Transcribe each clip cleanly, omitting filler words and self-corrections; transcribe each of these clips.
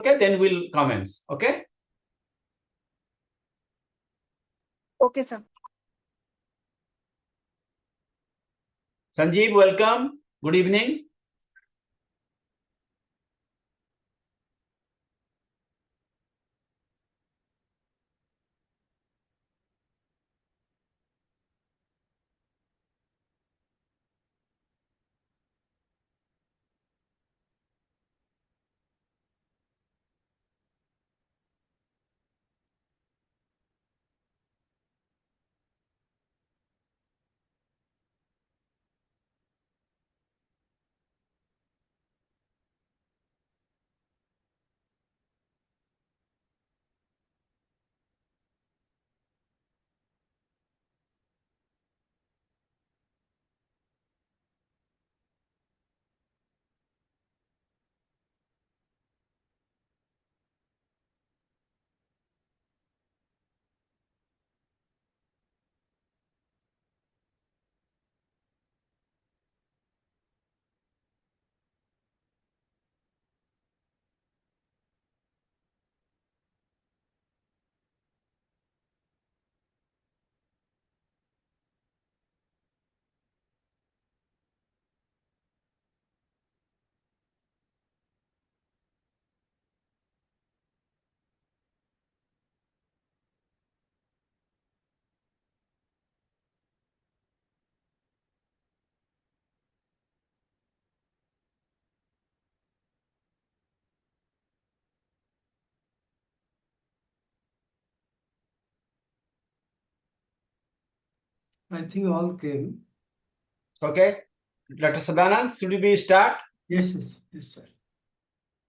Okay, then we'll commence. Okay. Okay, sir. Sanjeev, welcome. Good evening. I think all came. Okay. Dr. Sadanand, should we start? Yes, sir.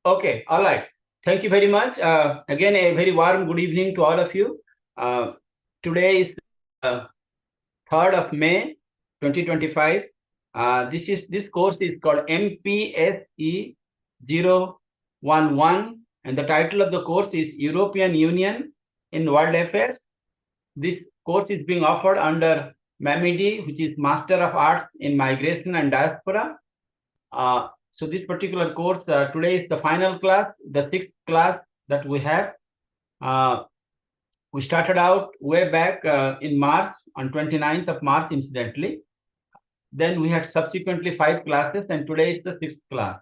Okay, all right. Thank you very much. Again, a very warm good evening to all of you. Today is 3rd of May, 2025. This course is called MPSE 011, and the title of the course is European Union in World Affairs. This course is being offered under MAMIDI, which is Master of Arts in Migration and Diaspora. So this particular course, today is the final class, the 6th class that we have. We started out way back in March, on 29th of March, incidentally. Then we had subsequently 5 classes, and today is the 6th class.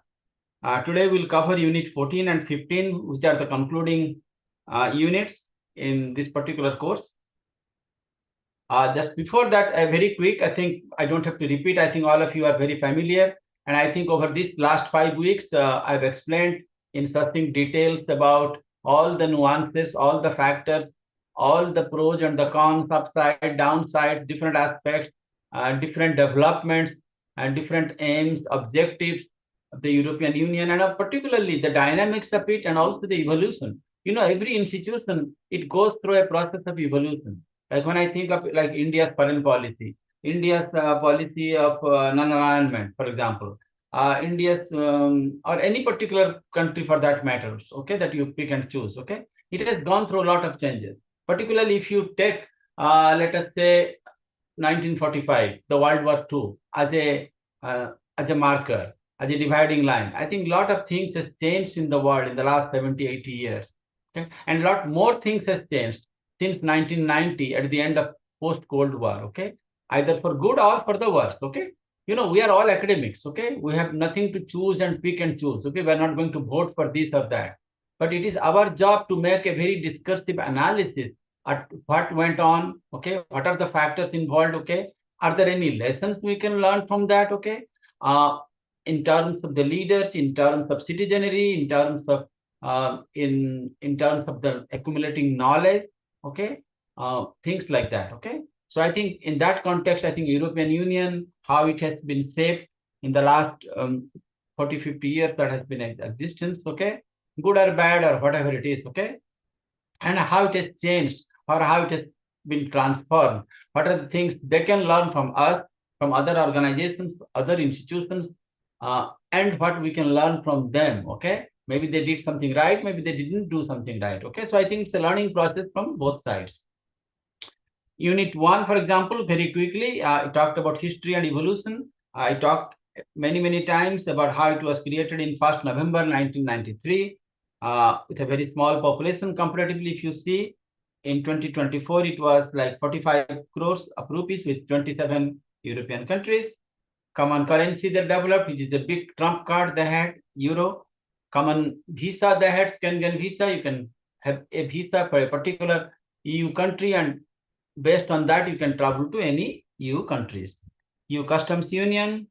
Today we'll cover unit 14 and 15, which are the concluding units in this particular course. Just before that, very quick, I think I don't have to repeat. I think all of you are very familiar. And I think over these last 5 weeks, I've explained in certain details about all the nuances, all the factors, all the pros and the cons, upside, downside, different aspects, different developments, and different aims, objectives of the European Union, and particularly the dynamics of it and also the evolution. You know, every institution, it goes through a process of evolution. Like when I think of like India's foreign policy, India's policy of non-alignment, for example, India's or any particular country for that matters, okay, that you pick and choose, okay, it has gone through a lot of changes. Particularly if you take, let us say, 1945, the World War II, as a marker, as a dividing line. I think a lot of things has changed in the world in the last 70, 80 years. Okay? And a lot more things has changed since 1990 at the end of post-Cold War, okay? Either for good or for the worse, okay? You know, we are all academics, okay? We have nothing to choose and pick and choose, okay? We're not going to vote for this or that. But it is our job to make a very discursive analysis at what went on, okay? What are the factors involved, okay? Are there any lessons we can learn from that, okay? In terms of the leaders, in terms of citizenry, in terms of in terms of the accumulating knowledge, okay, things like that, okay. So I think in that context, I think European Union, how it has been shaped in the last 40, 50 years that has been in existence, okay, good or bad or whatever it is, okay, and how it has changed or how it has been transformed. What are the things they can learn from us, from other organizations, other institutions, and what we can learn from them, okay? Maybe they did something right, maybe they didn't do something right, okay? So I think it's a learning process from both sides. Unit 1, for example, very quickly, I talked about history and evolution. I talked many, many times about how it was created in 1st November 1993. with a very small population. Comparatively, if you see, in 2024, it was like 45 crores of rupees with 27 European countries. Common currency they developed, which is a big trump card they had, euro. Common visa they had, Schengen visa. You can have a visa for a particular EU country, and based on that, you can travel to any EU countries. EU customs union,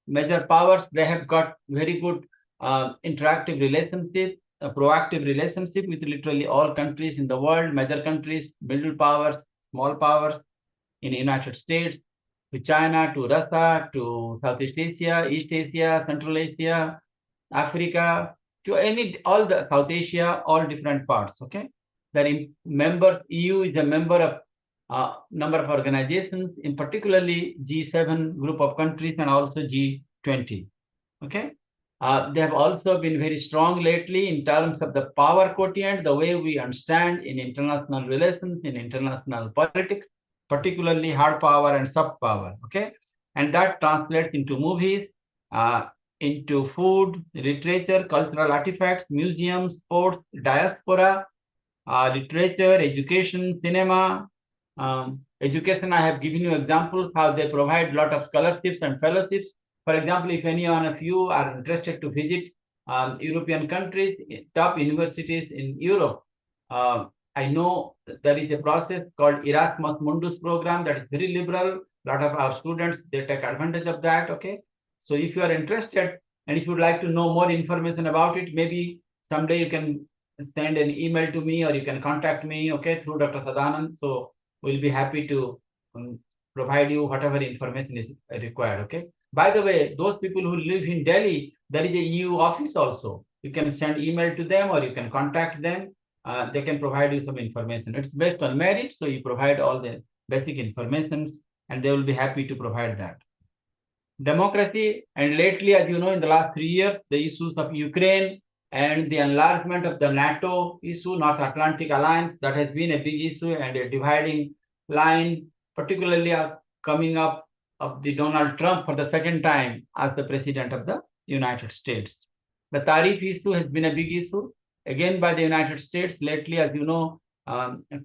major powers, they have got very good interactive relationship, a proactive relationship with literally all countries in the world, major countries, middle powers, small powers in the United States, to China, to Russia, to Southeast Asia, East Asia, Central Asia, Africa, to all the South Asia, all different parts. Okay, the members, EU is a member of number of organizations, in particularly G7 group of countries and also G20. Okay, they have also been very strong lately in terms of the power quotient, the way we understand in international relations, in international politics, particularly hard power and soft power. Okay, and that translates into movies, into food, literature, cultural artifacts, museums, sports, diaspora, literature, education, cinema. Education, I have given you examples how they provide a lot of scholarships and fellowships. For example, if any one of you are interested to visit European countries, top universities in Europe, I know there is a process called Erasmus Mundus program that is very liberal. A lot of our students, they take advantage of that. Okay. So if you are interested and if you would like to know more information about it, maybe someday you can send an email to me or you can contact me, okay, through Dr. Sadanand. So we'll be happy to provide you whatever information is required, okay? By the way, those people who live in Delhi, there is a EU office also. You can send email to them or you can contact them. They can provide you some information. It's based on merit, so you provide all the basic information and they will be happy to provide that. Democracy, and lately, as you know, in the last 3 years, the issues of Ukraine and the enlargement of the NATO issue, North Atlantic Alliance, that has been a big issue and a dividing line, particularly coming up of the Donald Trump for the second time as the president of the United States. The tariff issue has been a big issue, again by the United States. Lately, as you know,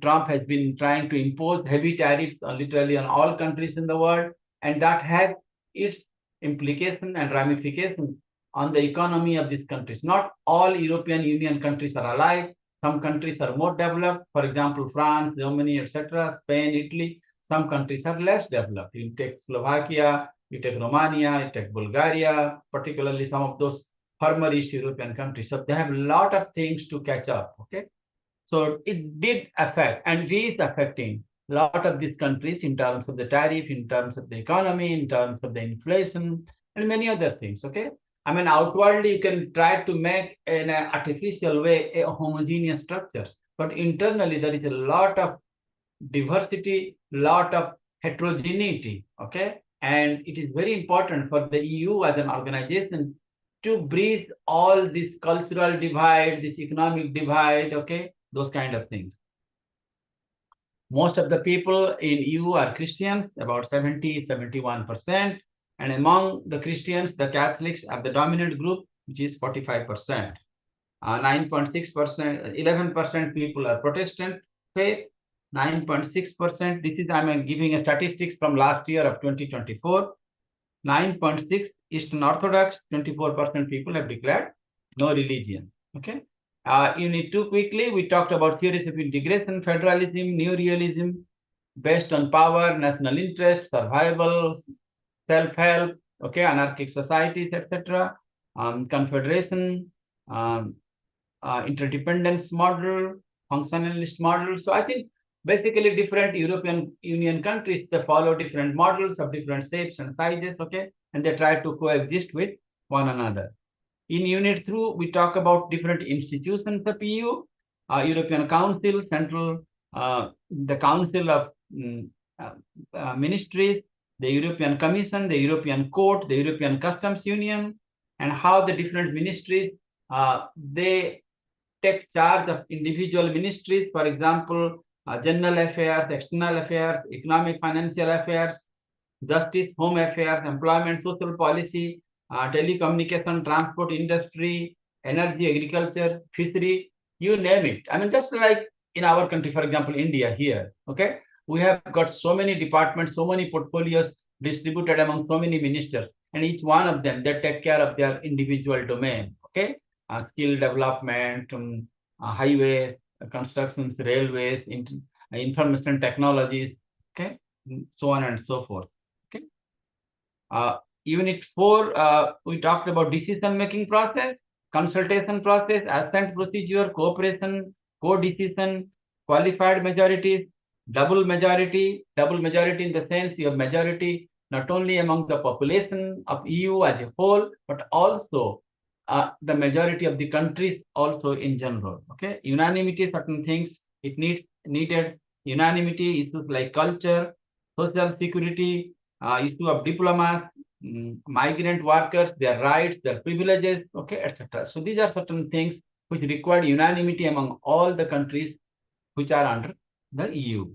Trump has been trying to impose heavy tariffs literally on all countries in the world, and that has its implication and ramification on the economy of these countries. Not all European Union countries are alike. Some countries are more developed. For example, France, Germany, etc., Spain, Italy. Some countries are less developed. You take Slovakia, you take Romania, you take Bulgaria, particularly some of those former East European countries. So they have a lot of things to catch up. Okay. So it did affect and is affecting a lot of these countries in terms of the tariff, in terms of the economy, in terms of the inflation, and many other things. Okay. I mean, outwardly, you can try to make in an artificial way a homogeneous structure, but internally, there is a lot of diversity, lot of heterogeneity. Okay. And it is very important for the EU as an organization to bridge all this cultural divide, this economic divide, okay, those kind of things. Most of the people in EU are Christians, about 71%. And among the Christians, the Catholics are the dominant group, which is 45%. 9.6%, 11% people are Protestant faith, 9.6%. This is, I'm giving a statistics from last year of 2024. 9.6 Eastern Orthodox, 24% people have declared no religion. Okay. Unit 2 quickly, we talked about theories of integration, federalism, new realism, based on power, national interest, survival, self-help, okay, anarchic societies, etc. Confederation, interdependence model, functionalist model. So I think basically different European Union countries, they follow different models of different shapes and sizes, okay, and they try to coexist with one another. In Unit 2, we talk about different institutions of EU, European Council, the Council of Ministries, the European Commission, the European Court, the European Customs Union, and how the different ministries, they take charge of individual ministries, for example, general affairs, external affairs, economic, financial affairs, justice, home affairs, employment, social policy, telecommunication, transport industry, energy, agriculture, fishery, you name it. I mean, just like in our country, for example, India here, okay, we have got so many departments, so many portfolios distributed among so many ministers, and each one of them, they take care of their individual domain, okay, skill development, highways, constructions, railways, information technologies, okay, so on and so forth, okay. Unit 4, we talked about decision-making process, consultation process, assent procedure, cooperation, co-decision, qualified majorities, double majority in the sense you have majority not only among the population of EU as a whole, but also the majority of the countries also in general. Okay, unanimity, certain things it needed unanimity, issues like culture, social security, issue of diplomas, migrant workers, their rights, their privileges, okay, etc. So these are certain things which require unanimity among all the countries which are under the EU.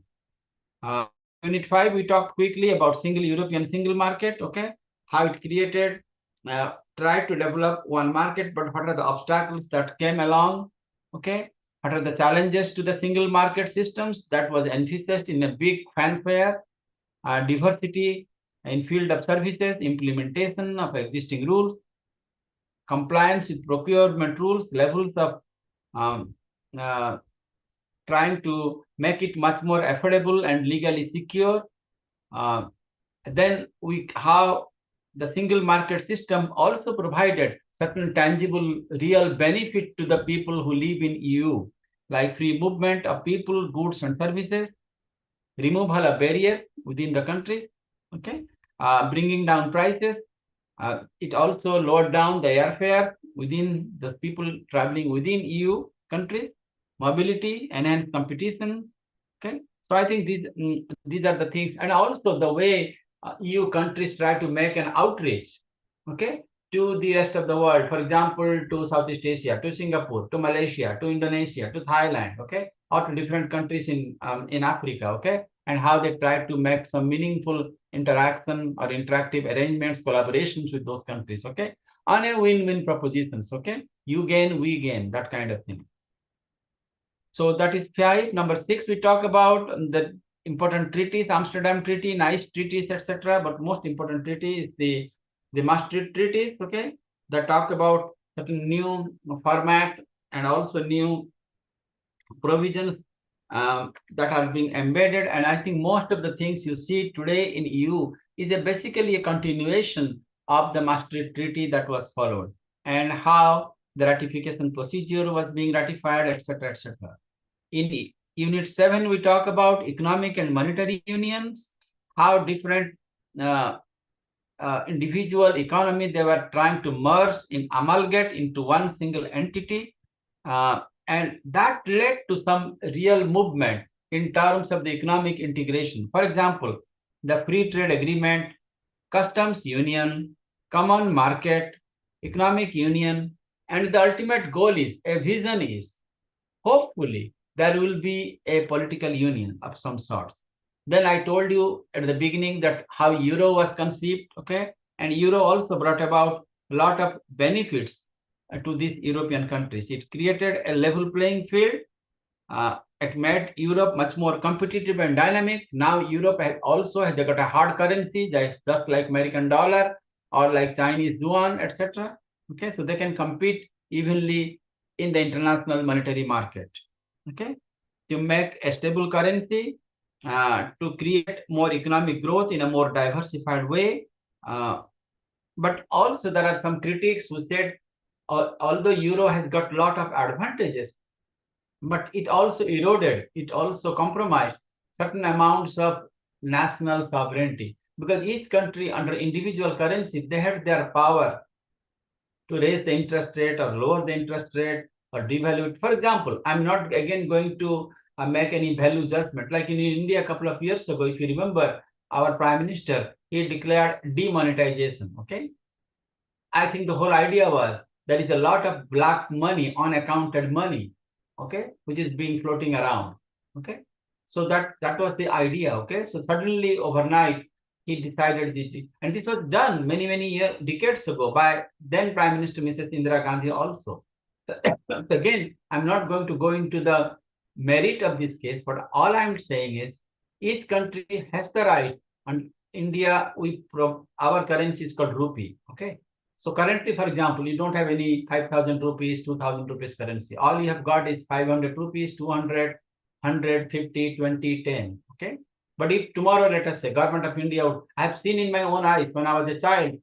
Unit 5, we talked quickly about single European single market, okay, how it created, tried to develop one market, but what are the obstacles that came along, okay, what are the challenges to the single market systems that was emphasized in a big fanfare, diversity in field of services, implementation of existing rules, compliance with procurement rules, levels of um, uh, trying to make it much more affordable and legally secure. Uh, then we how the single market system also provided certain tangible real benefit to the people who live in EU, like free movement of people, goods and services, removal of barriers within the country, okay, bringing down prices. It also lowered down the airfare within the people traveling within EU countries, mobility, enhanced competition. Okay, so I think these are the things, and also the way EU countries try to make an outreach, okay, to the rest of the world. For example, to Southeast Asia, to Singapore, to Malaysia, to Indonesia, to Thailand, okay, or to different countries in Africa, okay, and how they try to make some meaningful interaction or interactive arrangements, collaborations with those countries, okay, on a win-win propositions, okay, you gain, we gain, that kind of thing. So that is 5. Number 6, we talk about the important treaties, Amsterdam Treaty, nice treaties, etc. But most important treaty is the Maastricht treaties, okay, that talk about certain new format and also new provisions that are being embedded. And I think most of the things you see today in EU is basically a continuation of the Maastricht Treaty that was followed, and how the ratification procedure was being ratified, etc., etc. In Unit 7, we talk about economic and monetary unions, how different uh, individual economy they were trying to merge in amalgate into one single entity, and that led to some real movement in terms of the economic integration. For example, the free trade agreement, customs union, common market, economic union, and the ultimate goal is a vision is hopefully there will be a political union of some sorts. Then I told you at the beginning that how euro was conceived, okay, and euro also brought about a lot of benefits to these European countries. It created a level playing field. It made Europe much more competitive and dynamic. Now Europe also has got a hard currency that's just like American dollar or like Chinese yuan, etc. Okay, so they can compete evenly in the international monetary market. Okay, to make a stable currency, to create more economic growth in a more diversified way. But also there are some critics who said, although euro has got a lot of advantages, but it also eroded, it also compromised certain amounts of national sovereignty, because each country under individual currency, they had their power to raise the interest rate or lower the interest rate or devalue it. For example, I'm not again going to make any value judgment. Like in India a couple of years ago, if you remember, our prime minister, he declared demonetization. Okay, I think the whole idea was there is a lot of black money, unaccounted money, okay, which is being floating around. Okay, so that was the idea. Okay, so suddenly overnight he decided this, and this was done many years, decades ago by then Prime Minister Mrs. Indira Gandhi also. So again, I'm not going to go into the merit of this case, but all I'm saying is each country has the right. And India, our currency is called rupee. Okay. So currently, for example, you don't have any 5,000 rupees, 2,000 rupees currency. All you have got is 500 rupees, 200, 100, 50, 20, 10. Okay. But if tomorrow, let us say, government of India, I have seen in my own eyes when I was a child,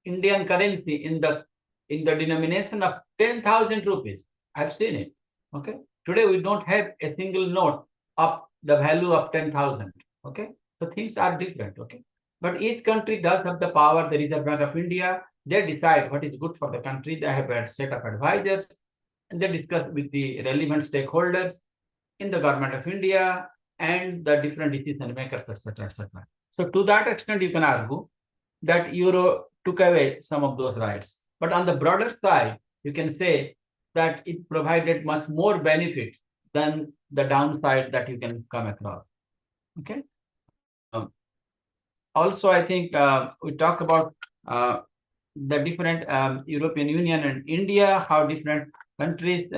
Indian currency in the denomination of 10,000 rupees. I've seen it. Okay. Today we don't have a single note of the value of 10,000. Okay. So things are different. Okay. But each country does have the power. The Reserve Bank of India, they decide what is good for the country. They have a set of advisors and they discuss with the relevant stakeholders in the government of India and the different decision makers, etc., etc. So to that extent, you can argue that euro took away some of those rights. But on the broader side, you can say that it provided much more benefit than the downside that you can come across. Okay. Also, I think we talk about the different European Union and India, how different countries.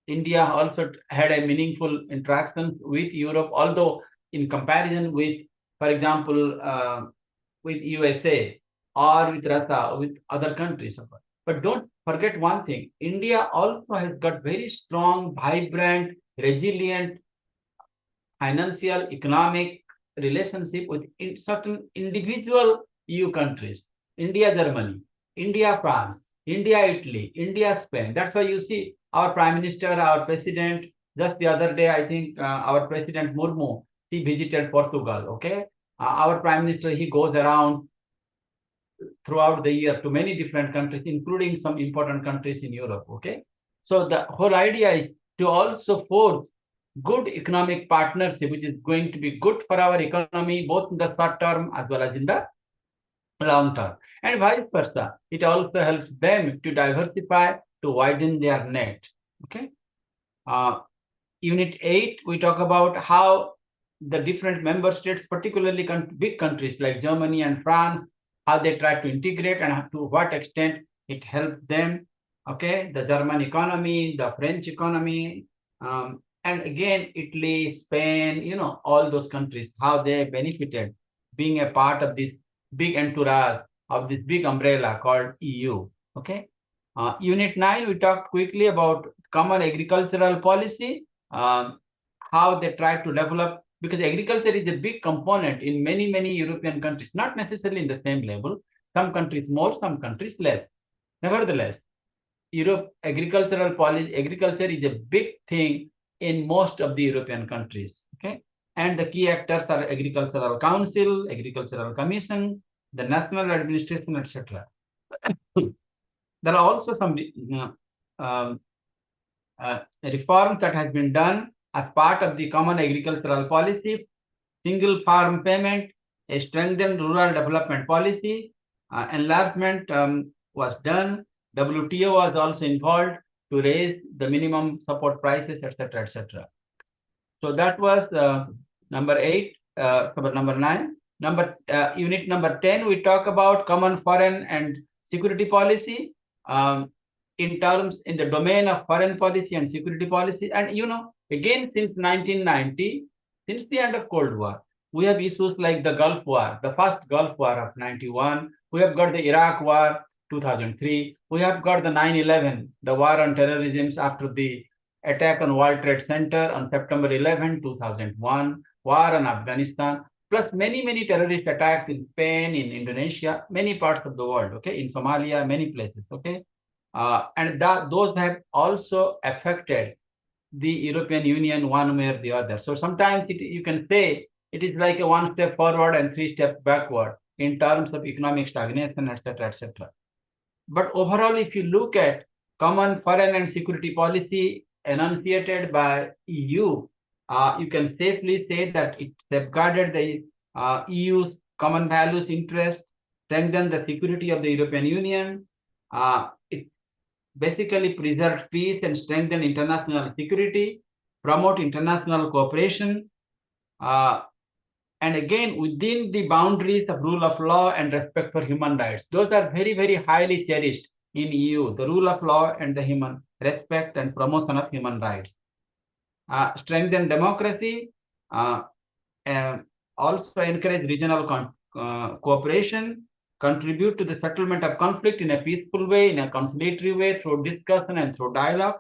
India also had a meaningful interaction with Europe, although in comparison with, for example, with USA or with Russia, with other countries. But don't forget one thing, India also has got very strong, vibrant, resilient financial, economic relationship with certain individual EU countries, India, Germany, India, France, India, Italy, India, Spain. That's why you see our Prime Minister, our President, just the other day, I think our President Murmu, he visited Portugal, okay? Our Prime Minister, he goes around throughout the year to many different countries, including some important countries in Europe. Okay. So the whole idea is to also forge good economic partnership, which is going to be good for our economy, both in the short term as well as in the long term. And vice versa. It also helps them to diversify, to widen their net. Okay. Unit 8, we talk about how the different member states, particularly big countries like Germany and France, how they try to integrate and to what extent it helps them. Okay, the German economy, the French economy, and again, Italy, Spain, all those countries, how they benefited being a part of this big entourage of this big umbrella called EU. Okay. Unit 9, we talked quickly about common agricultural policy, how they try to develop, because agriculture is a big component in many, many European countries, not necessarily in the same level. Some countries more, some countries less. Nevertheless, Europe agricultural policy, agriculture is a big thing in most of the European countries. Okay. And the key actors are Agricultural Council, Agricultural Commission, the National Administration, etc. There are also some um, reforms that has been done as part of the common agricultural policy, single farm payment, a strengthened rural development policy, enlargement was done. WTO was also involved to raise the minimum support prices, etc., etc. So that was number 8, number 9. Unit number 10, we talk about common foreign and security policy in the domain of foreign policy and security policy. And again, since 1990, since the end of Cold War, we have issues like the Gulf War, the first Gulf War of 91. We have got the Iraq War, 2003. We have got the 9/11, the war on terrorism after the attack on World Trade Center on September 11, 2001, war on Afghanistan, plus many, many terrorist attacks in Spain, in Indonesia, many parts of the world, okay, in Somalia, many places, okay. And those have also affected the European Union one way or the other. So sometimes you can say it is like a one step forward and three steps backward in terms of economic stagnation, etc., etc. But overall, if you look at common foreign and security policy enunciated by EU, you can safely say that it safeguarded the EU's common values, interests, strengthened the security of the European Union. It basically preserved peace and strengthened international security, promote international cooperation, and again, within the boundaries of rule of law and respect for human rights. Those are very, very highly cherished in EU, the rule of law and the respect, and promotion of human rights. Strengthen democracy, uh, also encourage regional cooperation, contribute to the settlement of conflict in a peaceful way, in a conciliatory way, through discussion and through dialogue.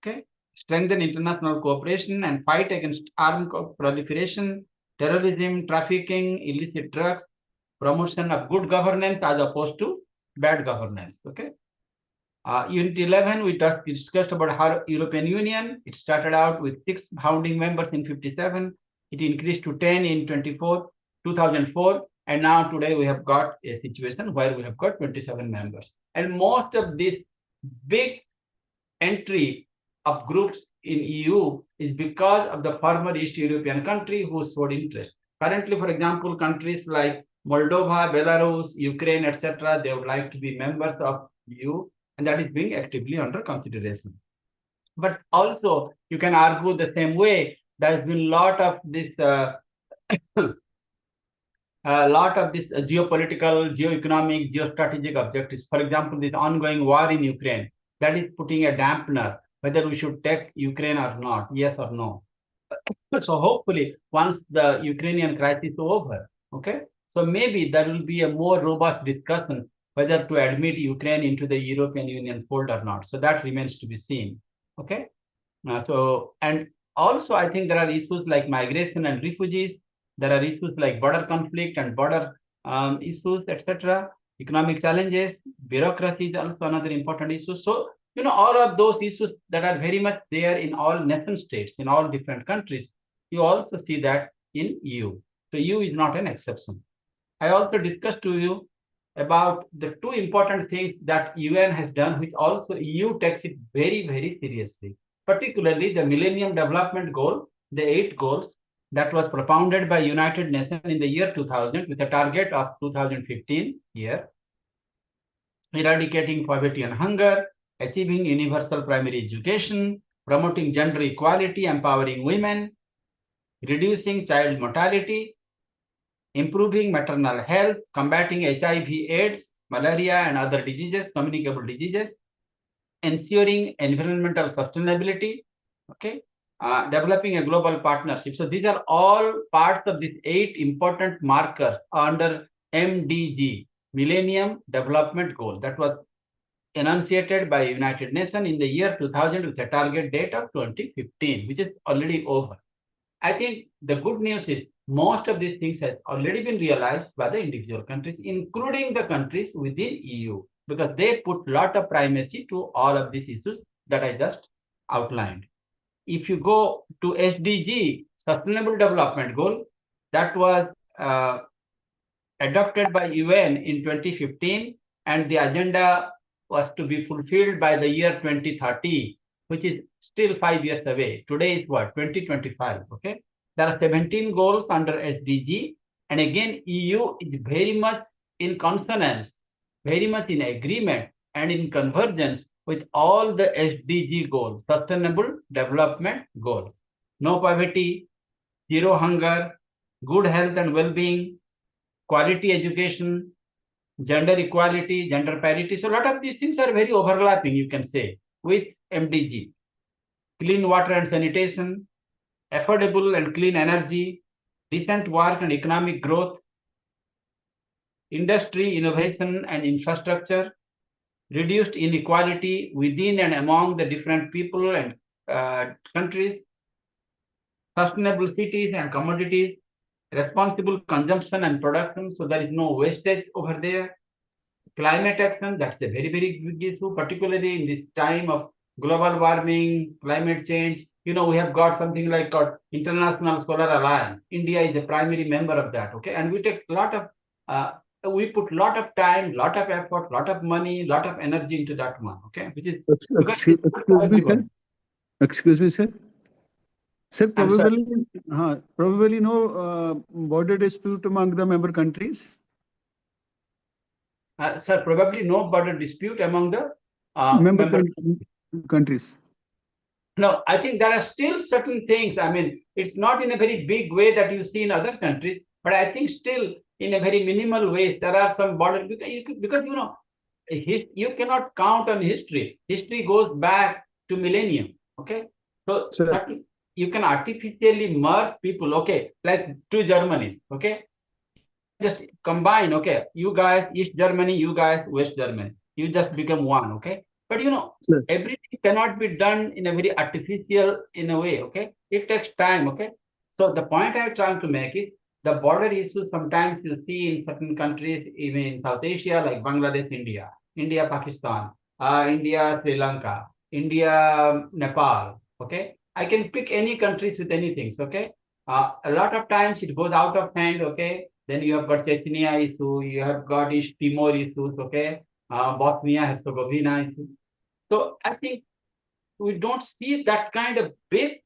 Okay, strengthen international cooperation and fight against armed proliferation, terrorism, trafficking, illicit drugs, promotion of good governance as opposed to bad governance. Okay. Unit 11, we discussed about how European Union, it started out with 6 founding members in 57. It increased to 10 in 2004. And now today we have got a situation where we have got 27 members. And most of this big entry of groups in EU is because of the former East European country who showed interest. Currently, for example, countries like Moldova, Belarus, Ukraine, etc., they would like to be members of EU, and that is being actively under consideration. But also, you can argue the same way. There has been a lot of this geopolitical, geoeconomic, geostrategic objectives. For example, this ongoing war in Ukraine, that is putting a dampener whether we should take Ukraine or not, yes or no. So hopefully, once the Ukrainian crisis is over, okay, so maybe there will be a more robust discussion whether to admit Ukraine into the European Union fold or not. So that remains to be seen, okay. And also, I think there are issues like migration and refugees. There are issues like border conflict and border issues, etc. Economic challenges, bureaucracy is also another important issue. So, all of those issues that are very much there in all nation states, in all different countries, you also see that in EU. So, EU is not an exception. I also discussed to you about the two important things that UN has done, which also EU takes it very, very seriously, particularly the Millennium Development Goal, the 8 goals that was propounded by United Nations in the year 2000 with a target of 2015 year, eradicating poverty and hunger, achieving universal primary education, promoting gender equality, empowering women, reducing child mortality, improving maternal health, combating HIV/AIDS, malaria, and other diseases, communicable diseases, ensuring environmental sustainability, okay, developing a global partnership. So these are all parts of these 8 important markers under MDG, Millennium Development Goal, that was enunciated by United Nations in the year 2000 with a target date of 2015, which is already over. I think the good news is most of these things have already been realized by the individual countries, including the countries within EU, because they put a lot of primacy to all of these issues that I just outlined. If you go to SDG, Sustainable Development Goal, that was adopted by UN in 2015, and the agenda was to be fulfilled by the year 2030, which is still 5 years away. Today is what, 2025, okay? There are 17 goals under SDG, and again, EU is very much in consonance, very much in agreement and in convergence with all the SDG goals, Sustainable Development Goals. No poverty, zero hunger, good health and well-being, quality education, gender equality, gender parity. So a lot of these things are very overlapping, you can say, with MDG. Clean water and sanitation, affordable and clean energy, decent work and economic growth, industry, innovation and infrastructure, reduced inequality within and among the different people and countries, sustainable cities and commodities, responsible consumption and production, so there is no wastage over there. Climate action, that's a very, very big issue, particularly in this time of global warming, climate change. We have got something like International Solar Alliance. India is a primary member of that, okay? And we take a lot of, we put a lot of time, lot of effort, lot of money, lot of energy into that one, okay? Which is Excuse me, sir. Excuse me, sir. Sir, probably no border dispute among the member countries. Sir, probably no border dispute among the member countries. No, I think there are still certain things. I mean, it's not in a very big way that you see in other countries, but I think still in a very minimal ways there are some border because you cannot count on history. History goes back to millennium. Okay, so Sir. you can artificially merge people. Okay, like two Germany. Okay, just combine. Okay, you guys East Germany, you guys West Germany. You just become one. Okay, but Sir. everything cannot be done in a very artificial in a way. Okay, it takes time. Okay, so the point I'm trying to make is the border issues sometimes you see in certain countries, even in South Asia, like Bangladesh, India, Pakistan, India, Sri Lanka, India, Nepal. Okay, I can pick any countries with anything. Okay, a lot of times it goes out of hand. Okay, then you have got Chechnya issue, you have got East Timor issues. Okay, Bosnia Herzegovina issues. So I think we don't see that kind of big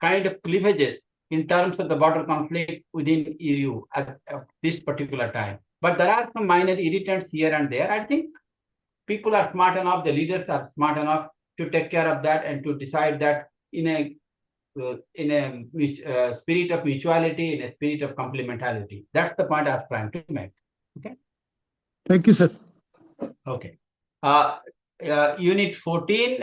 kind of cleavages in terms of the border conflict within EU at this particular time. But there are some minor irritants here and there. I think people are smart enough, the leaders are smart enough to take care of that and to decide that in a spirit of mutuality, in a spirit of complementarity. That's the point I was trying to make. Okay. Thank you, sir. Okay. Unit 14,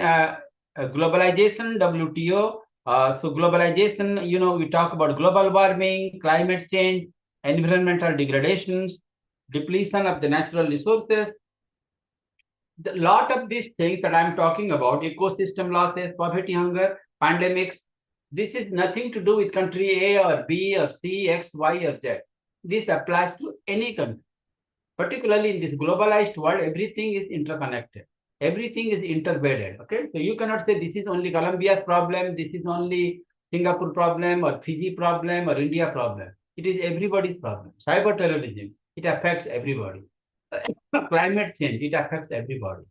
globalization, WTO. So globalization, we talk about global warming, climate change, environmental degradations, depletion of the natural resources. A lot of these things that I'm talking about, ecosystem losses, poverty, hunger, pandemics, this is nothing to do with country A or B or C, X, Y, or Z. This applies to any country. Particularly in this globalized world, everything is interconnected. Everything is interbedded. Okay, so you cannot say this is only Colombia's problem, this is only Singapore problem or Fiji problem or India problem. It is everybody's problem. Cyber terrorism, it affects everybody. Climate change, it affects everybody.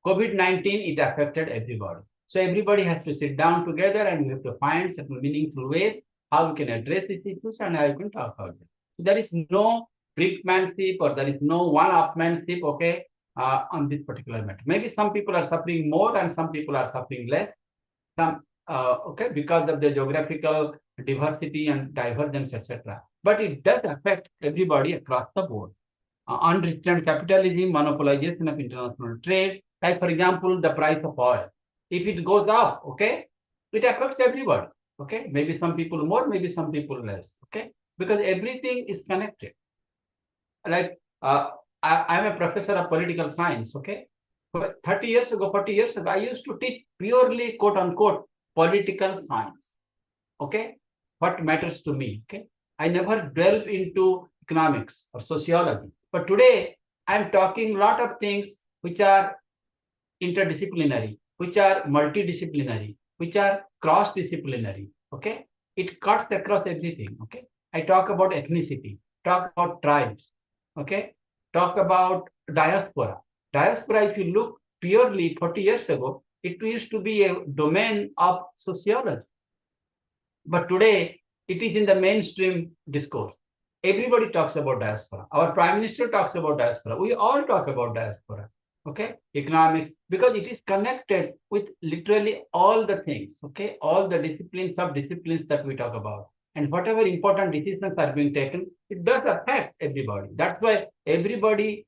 COVID-19, it affected everybody. So everybody has to sit down together and we have to find certain meaningful ways how we can address these issues and how we can talk about them. So there is no brickmanship or there is no one-upmanship, okay, on this particular matter. Maybe some people are suffering more and some people are suffering less. Some okay, because of the geographical diversity and divergence, etc. But it does affect everybody across the board. Unrestrained capitalism, monopolization of international trade. Like for example, the price of oil. If it goes up, okay, it affects everybody. Okay, maybe some people more, maybe some people less. Okay, because everything is connected. Like I'm a professor of political science. Okay, but 30 years ago, 40 years ago, I used to teach purely quote unquote political science. Okay, what matters to me. Okay, I never delve into economics or sociology. But today, I'm talking a lot of things which are interdisciplinary, which are multidisciplinary, which are cross-disciplinary. Okay, it cuts across everything. Okay, I talk about ethnicity, talk about tribes. Okay, talk about diaspora. Diaspora, if you look purely 40 years ago, it used to be a domain of sociology. But today, it is in the mainstream discourse. Everybody talks about diaspora. Our prime minister talks about diaspora. We all talk about diaspora. Okay, economics, because it is connected with literally all the things. Okay, all the disciplines, sub-disciplines that we talk about. And whatever important decisions are being taken, it does affect everybody. That's why everybody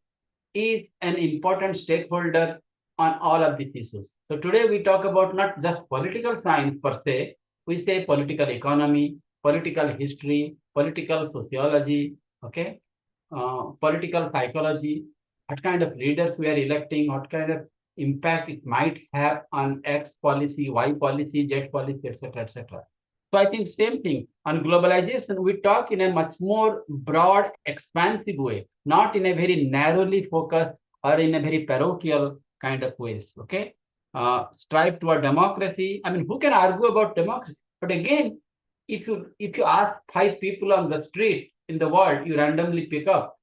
is an important stakeholder on all of these issues. So today we talk about not just political science per se, we say political economy, political history, political sociology, okay, political psychology, what kind of leaders we are electing, what kind of impact it might have on X policy, Y policy, Z policy, etc., etc. So I think same thing on globalization, we talk in a much more broad, expansive way, not in a very narrowly focused or in a very parochial kind of ways. Okay, strive toward democracy. I mean, who can argue about democracy? But again, if you ask 5 people on the street in the world, you randomly pick up,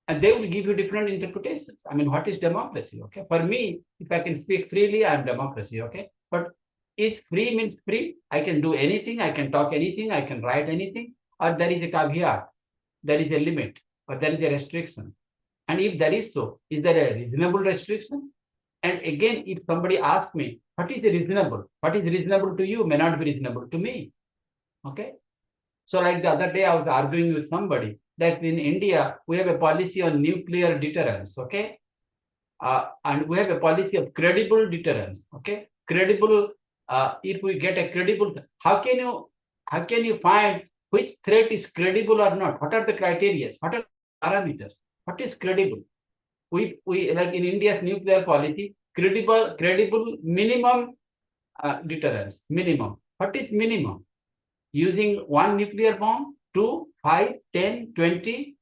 and they will give you different interpretations. I mean, what is democracy? Okay, for me, if I can speak freely, I'm democracy. Okay, but is free means free? I can do anything, I can talk anything, I can write anything, or there is a caveat, there is a limit, or there is a restriction. And if there is so, is there a reasonable restriction? And again, if somebody asks me, what is reasonable? What is reasonable to you may not be reasonable to me. Okay. So like the other day, I was arguing with somebody that in India, we have a policy on nuclear deterrence. Okay. and we have a policy of credible deterrence. Okay, credible. If we get a credible, how can you find which threat is credible or not? What are the criteria? What are the parameters? What is credible? We like in India's nuclear policy, credible minimum deterrence. Minimum. What is minimum? Using one nuclear bomb, 2, 5, 10, 20,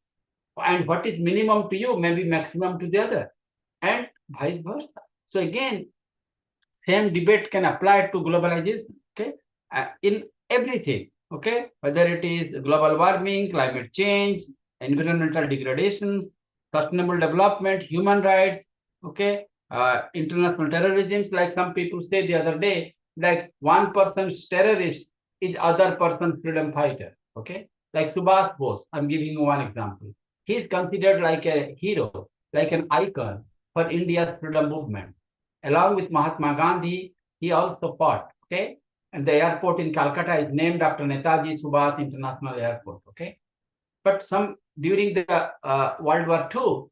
and what is minimum to you may be maximum to the other, and vice versa. So again, same debate can apply to globalization, okay, in everything, okay, whether it is global warming, climate change, environmental degradation, sustainable development, human rights, okay, international terrorism. Like some people say the other day, like one person's terrorist is other person's freedom fighter, okay, like Subhash Bose. I'm giving you one example. He is considered like a hero, like an icon for India's freedom movement. Along with Mahatma Gandhi, he also fought, okay? And the airport in Calcutta is named after Netaji Subhash International Airport, okay? But during the World War II,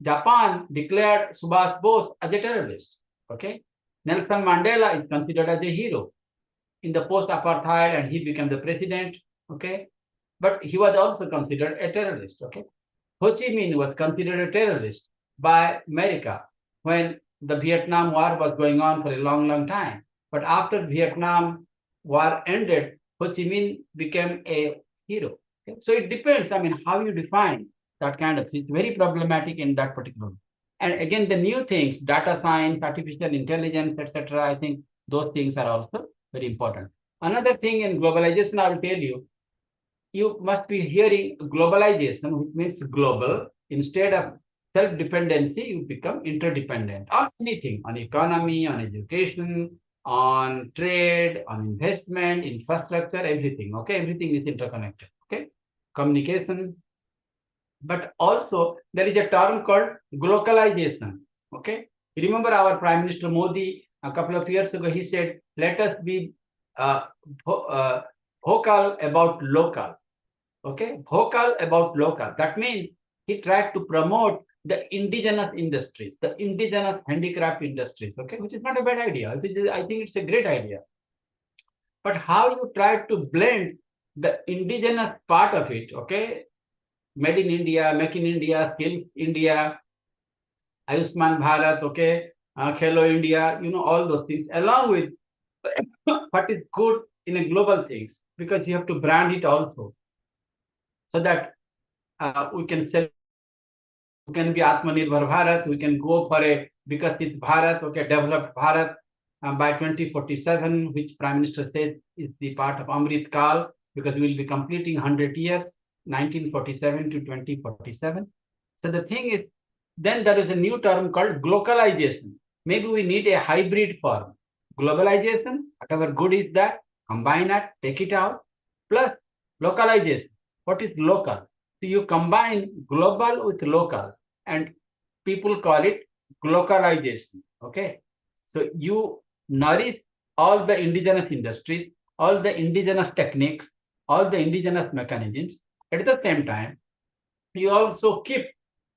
Japan declared Subhash Bose as a terrorist, okay? Nelson Mandela is considered as a hero in the post-apartheid, and he became the president, okay? But he was also considered a terrorist, okay? Ho Chi Minh was considered a terrorist by America when the Vietnam War was going on for a long, long time. But after Vietnam War ended, Ho Chi Minh became a hero. Okay? So it depends, I mean, how you define that kind of thing. It's very problematic in that particular. And again, the new things, data science, artificial intelligence, etc., I think those things are also very important. Another thing in globalization, I will tell you must be hearing globalization, which means global. Instead of self-dependency, you become interdependent on anything, on economy, on education, on trade, on investment, infrastructure, everything. Okay, everything is interconnected. Okay, communication. But also there is a term called globalization. Okay, you remember our Prime Minister Modi a couple of years ago, he said, let us be uh, vocal about local. Okay, vocal about local. That means he tried to promote the indigenous industries, the indigenous handicraft industries, okay, which is not a bad idea. I think it's a great idea. But how you try to blend the indigenous part of it, okay, made in India, make in India, skills India, Ayushman Bharat, okay, Khelo India, all those things, along with what is good in a global things, because you have to brand it also, so that we can sell. We can be Atmanirbhar Bharat. We can go for a Vikasit Bharat, okay, developed Bharat by 2047, which Prime Minister says is the part of Amrit Kal, because we will be completing 100 years, 1947 to 2047. So the thing is, then there is a new term called globalization. Maybe we need a hybrid form. Globalization, whatever good is that, combine it, take it out, plus localization. What is local? So you combine global with local, and people call it globalization. Okay. So you nourish all the indigenous industries, all the indigenous techniques, all the indigenous mechanisms. At the same time, you also keep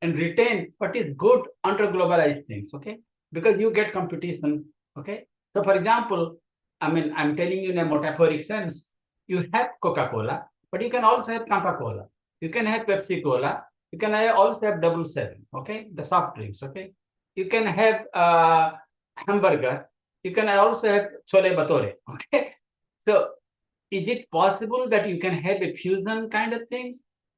and retain what is good under globalized things, okay? Because you get competition, okay? So for example, I mean, I'm telling you in a metaphoric sense, you have Coca-Cola, but you can also have Coca-Cola. You can have Pepsi-Cola. You can also have Double Seven, okay? The soft drinks, okay? You can have hamburger. You can also have Chole Bhature, okay? So is it possible that you can have a fusion kind of things?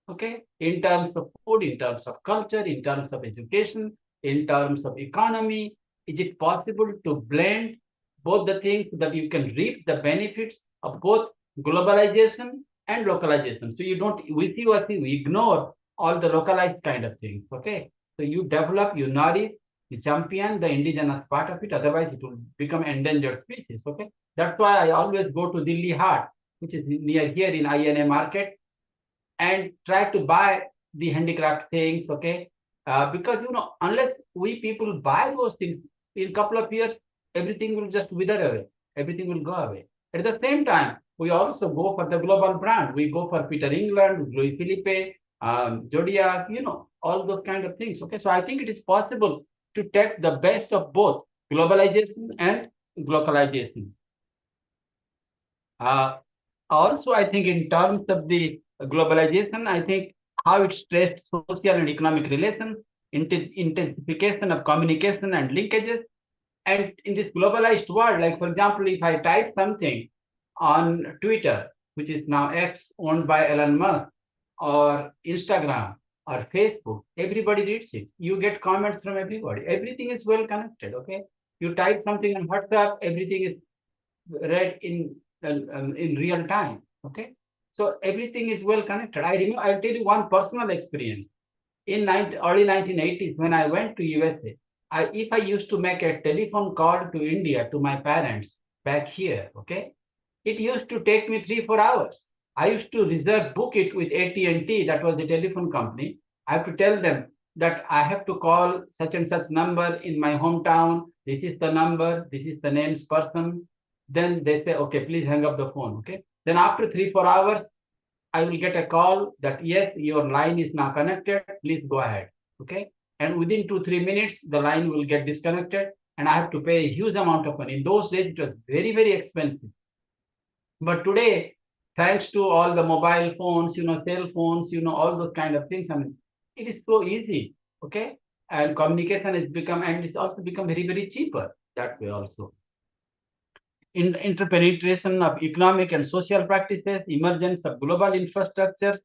Okay, in terms of food, in terms of culture, in terms of education, in terms of economy, is it possible to blend both the things so that you can reap the benefits of both globalization and localization? So you don't, we ignore all the localized kind of things, okay? So you develop, you nourish, you champion the indigenous part of it, otherwise it will become endangered species, okay? That's why I always go to Delhi Haat, which is near here in INA market, and try to buy the handicraft things, okay? Because, unless we people buy those things, in a couple of years, everything will just wither away. Everything will go away. At the same time, we also go for the global brand. We go for Peter England, Louis Philippe, Zodiac, all those kind of things, okay? So I think it is possible to take the best of both globalization and localization. Also, I think in terms of the globalization, I think how it stressed social and economic relations, intensification of communication and linkages. And in this globalized world, like for example, if I type something on Twitter, which is now X, owned by Elon Musk, or Instagram or Facebook, everybody reads it. You get comments from everybody. Everything is well connected. Okay, you type something on WhatsApp, everything is read in real time. Okay, so everything is well connected. I'll tell you one personal experience. In early 1980s, when I went to USA, if I used to make a telephone call to India to my parents back here, okay, it used to take me 3-4 hours. I used to book it with AT&T, that was the telephone company. I have to tell them that I have to call such and such number in my hometown. This is the number. This is the name's person. Then they say, okay, please hang up the phone. Okay. Then after 3-4 hours, I will get a call that yes, your line is now connected. Please go ahead. Okay. And within 2-3 minutes, the line will get disconnected and I have to pay a huge amount of money. In those days, it was very, very expensive. But today, thanks to all the mobile phones, cell phones, all those kind of things, I mean, it is so easy. Okay. And communication has become, and it's also become very, very cheaper that way also. Interpenetration of economic and social practices, emergence of global infrastructure,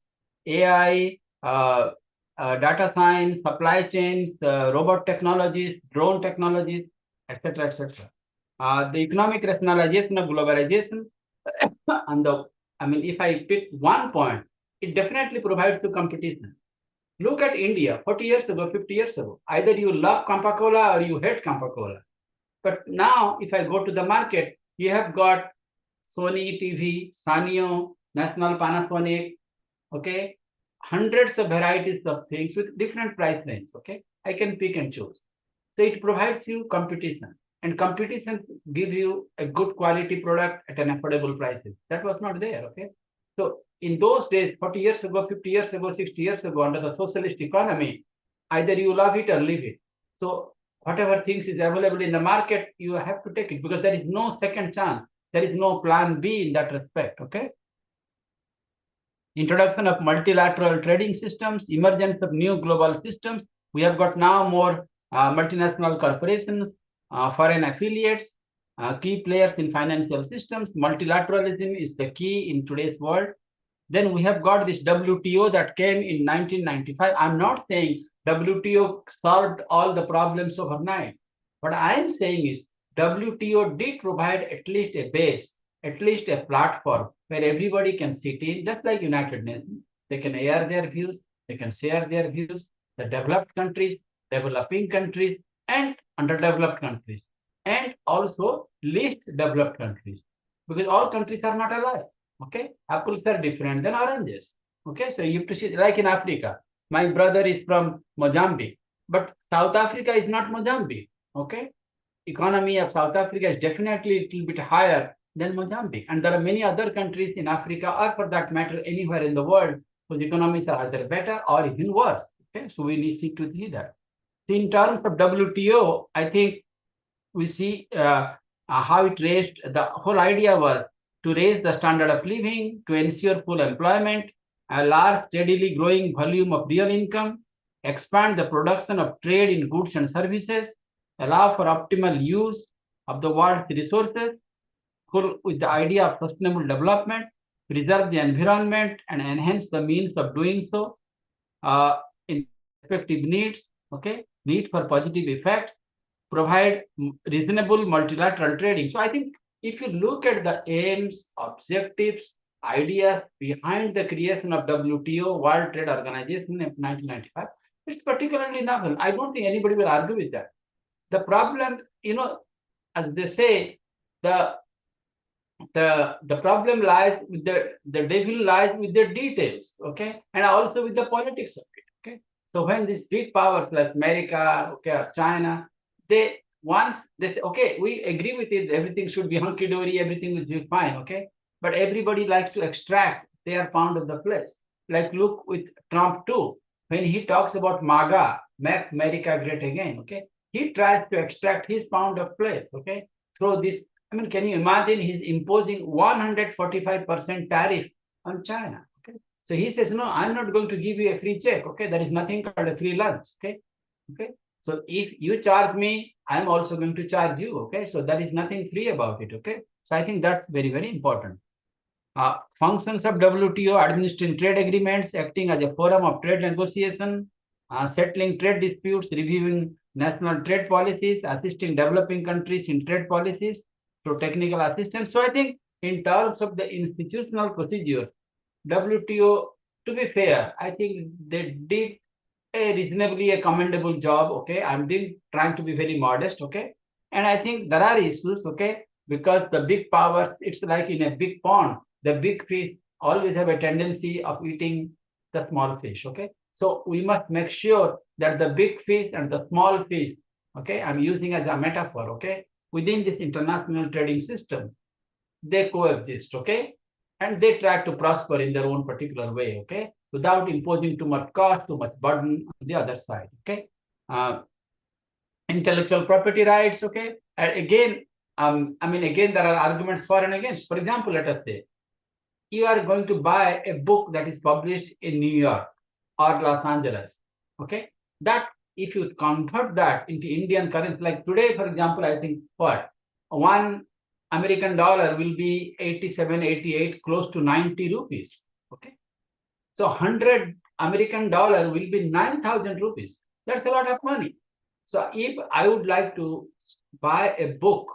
AI, data science, supply chains, robot technologies, drone technologies, etc., etc. The economic rationalization of globalization, and if I pick one point, it definitely provides the competition. Look at India 40 years ago, 50 years ago. Either you love Coca-Cola or you hate Coca-Cola. But now, if I go to the market, you have got Sony TV, Sanyo, National Panasonic, okay, hundreds of varieties of things with different price range, okay. I can pick and choose. So it provides you competition, and competition gives you a good quality product at an affordable prices. That was not there, okay. So in those days, 40 years ago, 50 years ago, 60 years ago, under the socialist economy, either you love it or leave it. So whatever things is available in the market, you have to take it because there is no second chance. There is no plan B in that respect, okay? Introduction of multilateral trading systems, emergence of new global systems. We have got now more multinational corporations, foreign affiliates, key players in financial systems. Multilateralism is the key in today's world. Then we have got this WTO that came in 1995. I'm not saying WTO solved all the problems overnight. What I am saying is WTO did provide at least a base, at least a platform where everybody can sit in, just like United Nations. They can air their views, they can share their views, the developed countries, developing countries, and underdeveloped countries, and also least developed countries, because all countries are not alike. Okay, apples are different than oranges. Okay, so you have to see, like in Africa, my brother is from Mozambique, but South Africa is not Mozambique. Okay, economy of South Africa is definitely a little bit higher than Mozambique, and there are many other countries in Africa, or for that matter, anywhere in the world, whose economies are either better or even worse. Okay, so we need to see that. So in terms of WTO, I think we see how it raised, the whole idea was to raise the standard of living, to ensure full employment, a large, steadily growing volume of real income, expand the production of trade in goods and services, allow for optimal use of the world's resources, with the idea of sustainable development, preserve the environment, and enhance the means of doing so in respective needs, okay, need for positive effects, provide reasonable multilateral trading. So I think if you look at the aims, objectives, ideas behind the creation of WTO, World Trade Organization in 1995, it's particularly novel. I don't think anybody will argue with that. The problem, as they say, the problem lies with the devil lies with the details, okay, and also with the politics of it, okay. So when these big powers like America, okay, or China, once they say, okay, we agree with it, everything should be hunky-dory, everything will be fine, okay, but everybody likes to extract their pound of the flesh. Like look with Trump too, when he talks about MAGA, Make America Great Again, okay, he tries to extract his pound of flesh, okay, through this. I mean, can you imagine he's imposing 145% tariff on China, okay? So he says, no, I'm not going to give you a free check, okay? There is nothing called a free lunch, okay? Okay. So if you charge me, I'm also going to charge you, okay? So there is nothing free about it, okay? So I think that's very, very important. Functions of WTO: administering trade agreements, acting as a forum of trade negotiation, settling trade disputes, reviewing national trade policies, assisting developing countries in trade policies through technical assistance. So I think in terms of the institutional procedure, WTO, to be fair, I think they did a reasonably a commendable job, okay? I'm trying to be very modest, okay? And I think there are issues, okay? Because the big power, it's like in a big pond, the big fish always have a tendency of eating the small fish, okay? So we must make sure that the big fish and the small fish, okay, I'm using as a metaphor, okay, within this international trading system, they coexist, okay? And they try to prosper in their own particular way, okay? Without imposing too much cost, too much burden on the other side, okay? Intellectual property rights, okay? And again, I mean, again, there are arguments for and against. For example, let us say, you are going to buy a book that is published in New York or Los Angeles, okay? That, if you convert that into Indian currency, like today, for example, I think what? One American dollar will be 87, 88, close to 90 rupees, okay? So 100 American dollar will be 9,000 rupees. That's a lot of money. So if I would like to buy a book,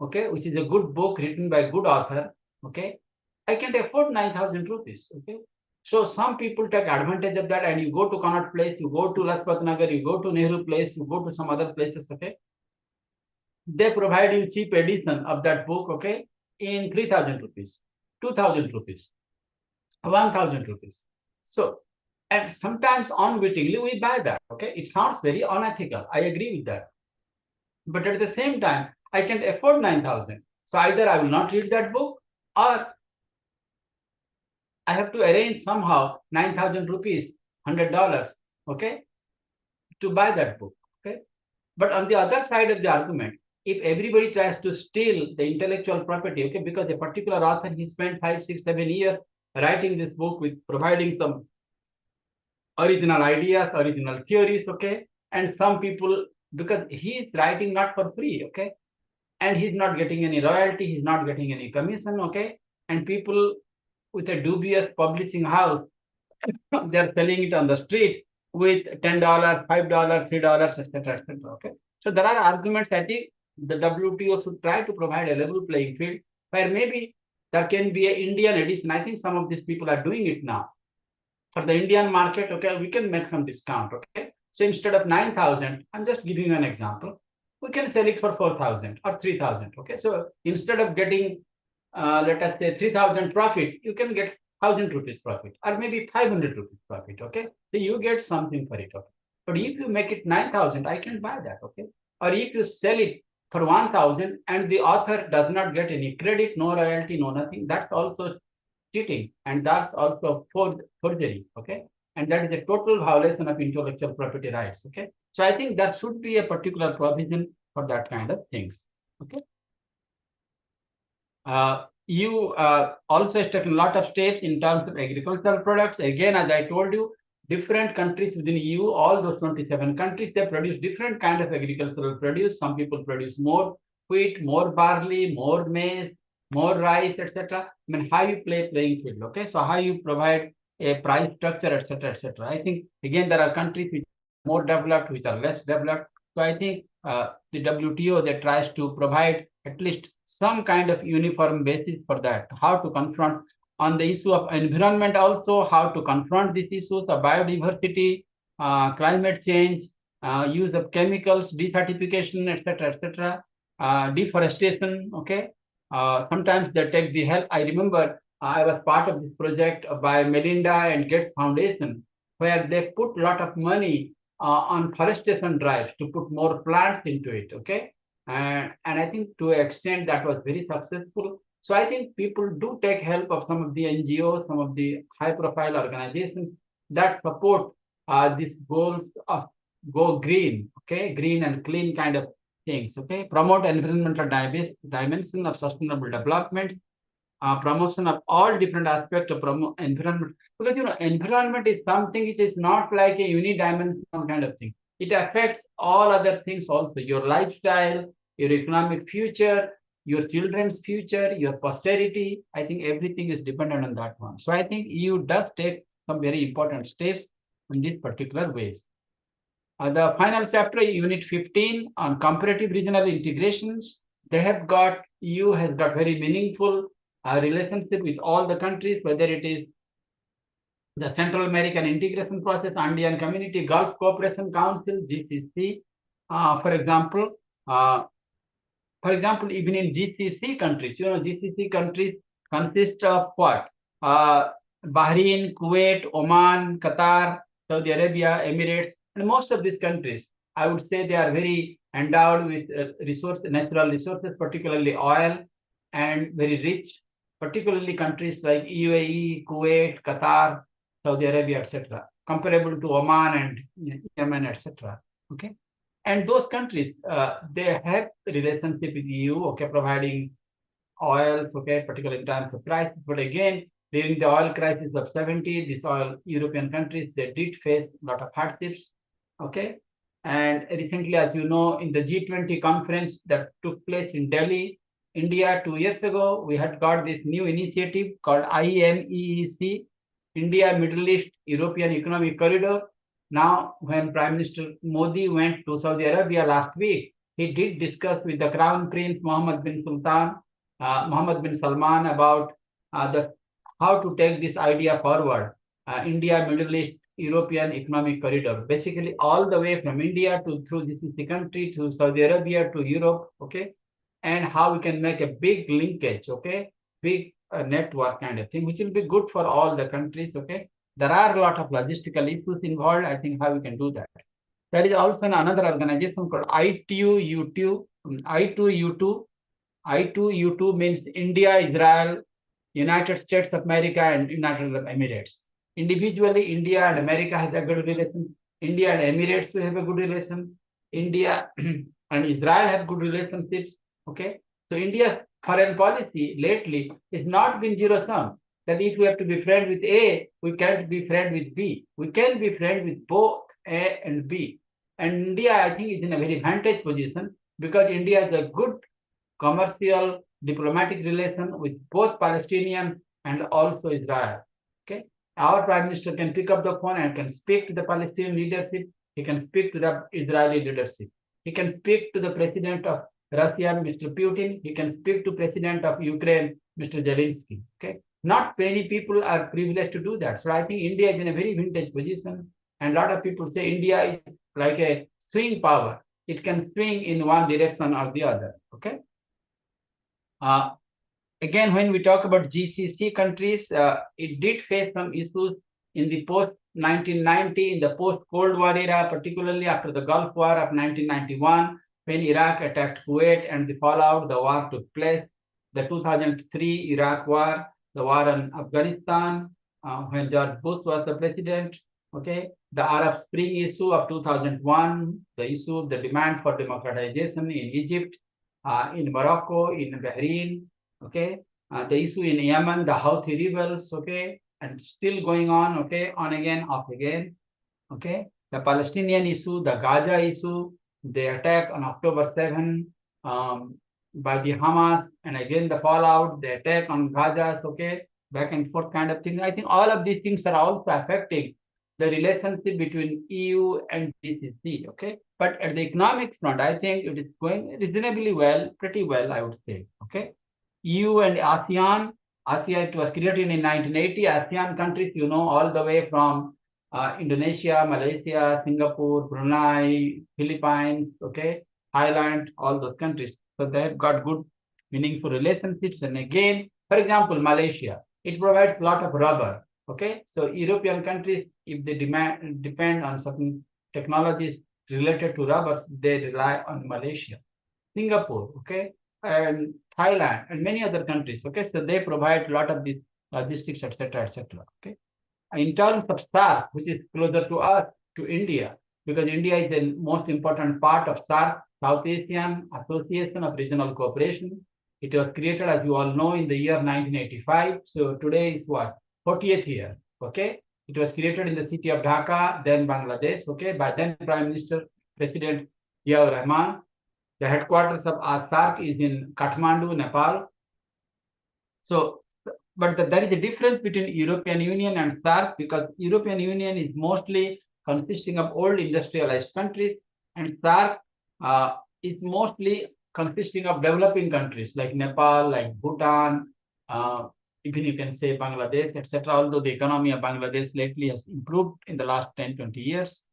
okay, which is a good book written by a good author, okay, I can't afford 9,000 rupees, okay. So some people take advantage of that, and you go to Connaught Place, you go to Lajpat Nagar, you go to Nehru Place, you go to some other places, okay. They provide you cheap edition of that book, okay, in 3,000 rupees, 2,000 rupees, 1,000 rupees. So, and sometimes unwittingly we buy that, okay. It sounds very unethical. I agree with that. But at the same time, I can't afford 9,000. So either I will not read that book, or I have to arrange somehow 9,000 rupees, $100, okay, to buy that book, okay. But on the other side of the argument, if everybody tries to steal the intellectual property, okay, because a particular author, he spent 5, 6, 7 years writing this book with providing some original ideas, original theories, okay, and some people, because he is writing not for free, okay, and he's not getting any royalty, he's not getting any commission, okay, and people with a dubious publishing house, they're selling it on the street with $10, $5, $3, etc., etc., okay. So there are arguments. I think the WTO should try to provide a level playing field where maybe there can be an Indian edition. I think some of these people are doing it now. For the Indian market, okay, we can make some discount, okay. So instead of 9,000, I'm just giving you an example, we can sell it for 4,000 or 3,000, okay. So instead of getting, let us say 3,000 profit, you can get 1,000 rupees profit, or maybe 500 rupees profit, okay. So you get something for it, okay. But if you make it 9,000, I can buy that, okay. Or if you sell it for 1,000 and the author does not get any credit, no royalty, no nothing, that's also cheating, and that's also forgery, okay. And that is a total violation of intellectual property rights, okay. So I think that should be a particular provision for that kind of things, okay. You also have taken a lot of steps in terms of agricultural products. Again, as I told you, different countries within EU, all those 27 countries, they produce different kind of agricultural produce. Some people produce more wheat, more barley, more maize, more rice, etc. I mean, how you playing field, okay? So how you provide a price structure, etc., etc. I think, again, there are countries which are more developed, which are less developed. So I think the WTO that tries to provide at least some kind of uniform basis for that, how to confront on the issue of environment, also how to confront these issues of biodiversity, climate change, use of chemicals, desertification, etc., deforestation, okay. Sometimes they take the help. I remember I was part of this project by Melinda and Gates Foundation, where they put a lot of money on forestation drives to put more plants into it, okay. And I think to an extent that was very successful. So I think people do take help of some of the NGOs, some of the high-profile organizations that support these goals of go green, okay, green and clean kind of things, okay, promote environmental dimension of sustainable development, promotion of all different aspects of environment. Because environment is something, it is not like a unidimensional kind of thing. It affects all other things also, your lifestyle, your economic future, your children's future, your posterity. I think everything is dependent on that one. So I think EU does take some very important steps in these particular ways. The final chapter, Unit 15 on comparative regional integrations. They have got, EU has got very meaningful relationship with all the countries, whether it is the Central American Integration Process, Andean Community, Gulf Cooperation Council, GCC. For example, even in GCC countries, GCC countries consist of what? Bahrain, Kuwait, Oman, Qatar, Saudi Arabia, Emirates, and most of these countries, I would say they are very endowed with natural resources, particularly oil, and very rich, particularly countries like UAE, Kuwait, Qatar, Saudi Arabia, etc., comparable to Oman and Yemen, etc. Okay. And those countries, they have relationship with EU, okay, providing oils, okay, particularly in terms of prices. But again, during the oil crisis of 70, these oil European countries, they did face a lot of hardships, okay. And recently, as you know, in the G20 conference that took place in Delhi, India, 2 years ago, we had got this new initiative called IMEEC, India, Middle East, European Economic Corridor. Now, when Prime Minister Modi went to Saudi Arabia last week, he did discuss with the Crown Prince Mohammed bin Salman about how to take this idea forward. India, Middle East, European Economic Corridor, basically all the way from India to through GCC country to Saudi Arabia to Europe, okay, and how we can make a big linkage, okay, big network kind of thing, which will be good for all the countries, okay. There are a lot of logistical issues involved. I think how we can do that. There is also another organization called I2U2. I2U2 means India, Israel, United States of America, and United Arab Emirates. Individually, India and America has a good relation. India and Emirates have a good relation. India and Israel have good relationships. Okay. So India's foreign policy lately has not been zero sum. That if we have to be friend with A, we can't be friend with B. We can be friend with both A and B. And India, I think, is in a very vantage position because India has a good commercial diplomatic relation with both Palestinians and also Israel. Okay, our Prime Minister can pick up the phone and can speak to the Palestinian leadership. He can speak to the Israeli leadership. He can speak to the President of Russia, Mr. Putin. He can speak to President of Ukraine, Mr. Zelensky. Okay, not many people are privileged to do that. So I think India is in a very vintage position. And a lot of people say India is like a swing power. It can swing in one direction or the other. Okay. Again, when we talk about GCC countries, it did face some issues in the post-1990, in the post-Cold War era, particularly after the Gulf War of 1991, when Iraq attacked Kuwait and the fallout, the war took place. The 2003 Iraq War, the war on Afghanistan, when George Bush was the president, okay, the Arab Spring issue of 2001, the issue of the demand for democratization in Egypt, in Morocco, in Bahrain, okay, the issue in Yemen, the Houthi rebels, okay, and still going on, okay, on again, off again, okay, the Palestinian issue, the Gaza issue, the attack on October 7 by the Hamas, and again the fallout, the attack on Gaza, okay, back and forth kind of thing. I think all of these things are also affecting the relationship between EU and GCC, okay. But at the economic front, I think it is going reasonably well, pretty well, I would say, okay. EU and ASEAN, it was created in 1980. ASEAN countries, all the way from Indonesia, Malaysia, Singapore, Brunei, Philippines, okay, Thailand, all those countries. So they have got good, meaningful relationships. And again, for example, Malaysia, it provides a lot of rubber, okay. So European countries, if they depend on certain technologies related to rubber, they rely on Malaysia. Singapore, okay, and Thailand, and many other countries, okay. So they provide a lot of these logistics, etc., okay. In terms of SAARC, which is closer to us, to India, because India is the most important part of SAARC, South Asian Association of Regional Cooperation. It was created, as you all know, in the year 1985. So today is what? 40th year. Okay. It was created in the city of Dhaka, then Bangladesh. Okay. By then Prime Minister, President Ziaur Rahman. The headquarters of SAARC is in Kathmandu, Nepal. So, but there is a difference between European Union and SAARC, because European Union is mostly consisting of old industrialized countries, and SAARC is mostly consisting of developing countries like Nepal, like Bhutan, even you can say Bangladesh, etc. Although the economy of Bangladesh lately has improved in the last 10, 20 years.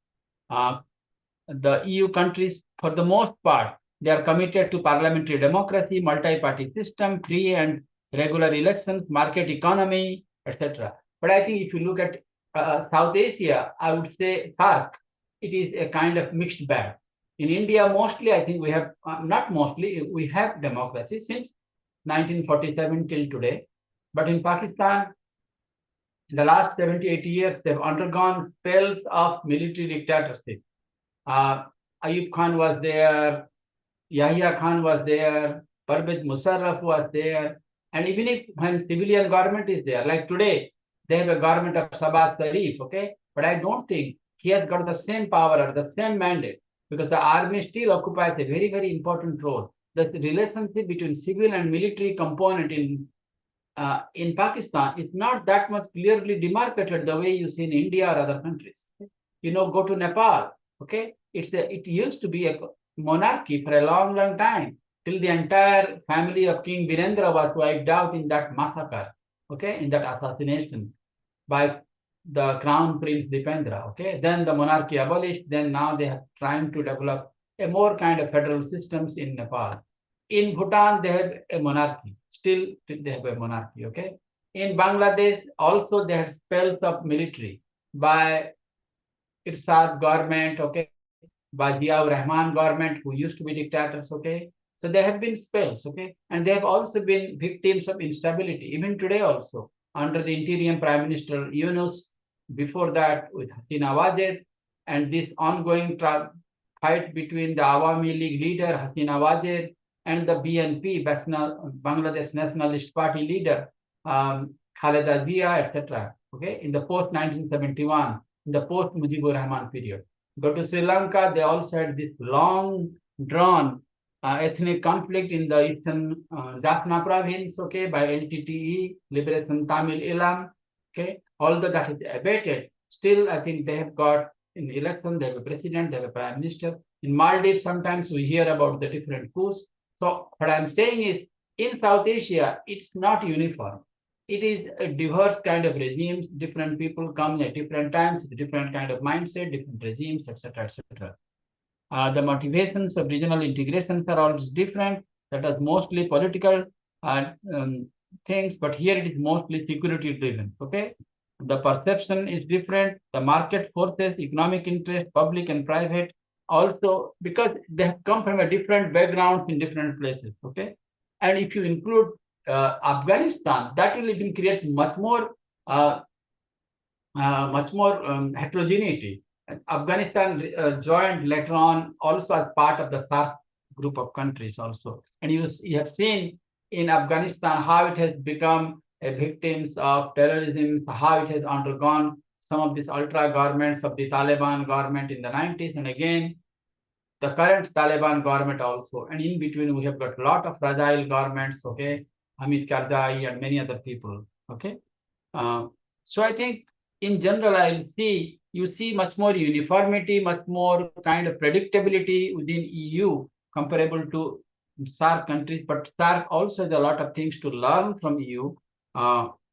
The EU countries, for the most part, they are committed to parliamentary democracy, multi-party system, free and regular elections, market economy, etc. But I think if you look at South Asia, I would say SAARC, it is a kind of mixed bag. In India, mostly, I think we have, not mostly, we have democracy since 1947 till today. But in Pakistan, in the last 70, 80 years, they've undergone spells of military dictatorship. Ayub Khan was there, Yahya Khan was there, Parvez Musharraf was there, and even if when civilian government is there, like today, they have a government of Sabaz Sharif, okay? But I don't think he has got the same power or the same mandate, because the army still occupies a very, very important role. The relationship between civil and military component in Pakistan is not that much clearly demarcated the way you see in India or other countries. You know, go to Nepal, okay? It used to be a monarchy for a long, long time, till the entire family of King Birendra was wiped out in that massacre, okay, in that assassination by the Crown Prince Dipendra, okay? Then the monarchy abolished, then now they are trying to develop a more kind of federal systems in Nepal. In Bhutan, they have a monarchy. Still, they have a monarchy, okay? In Bangladesh, also they had spells of military by Irsad government, okay, by Ziaur Rahman government, who used to be dictators, okay? So there have been spells, okay? And they have also been victims of instability, even today also, under the interim Prime Minister Yunus, before that with Hasina Wajed, and this ongoing fight between the Awami League leader Hasina Wajed and the BNP, Bangladesh Nationalist Party leader, Khaleda Zia, etc. Okay, in the post-1971, in the post-Mujibur Rahman period. Go to Sri Lanka, they also had this long-drawn ethnic conflict in the eastern Jaffna province, okay, by LTTE, Liberation Tamil Elam, okay. Although that is abated, still I think they have got in election, they have a president, they have a prime minister. In Maldives, sometimes we hear about the different coups. So what I'm saying is, in South Asia, it's not uniform. It is a diverse kind of regimes. Different people come at different times, different kind of mindset, different regimes, etc., etc. The motivations of regional integrations are always different. That is mostly political things, but here it is mostly security driven. Okay, the perception is different. The market forces, economic interest, public and private, also because they have come from a different backgrounds in different places. Okay, and if you include Afghanistan, that will even create much more heterogeneity. Afghanistan joined later on also as part of the SAARC group of countries also. And you have seen in Afghanistan how it has become a victims of terrorism, how it has undergone some of these ultra governments of the Taliban government in the 90s, and again, the current Taliban government also. And in between, we have got a lot of fragile governments, okay, Hamid Karzai and many other people, okay. So I think in general, you see much more uniformity, much more kind of predictability within EU comparable to SAARC countries, but SAARC also has a lot of things to learn from EU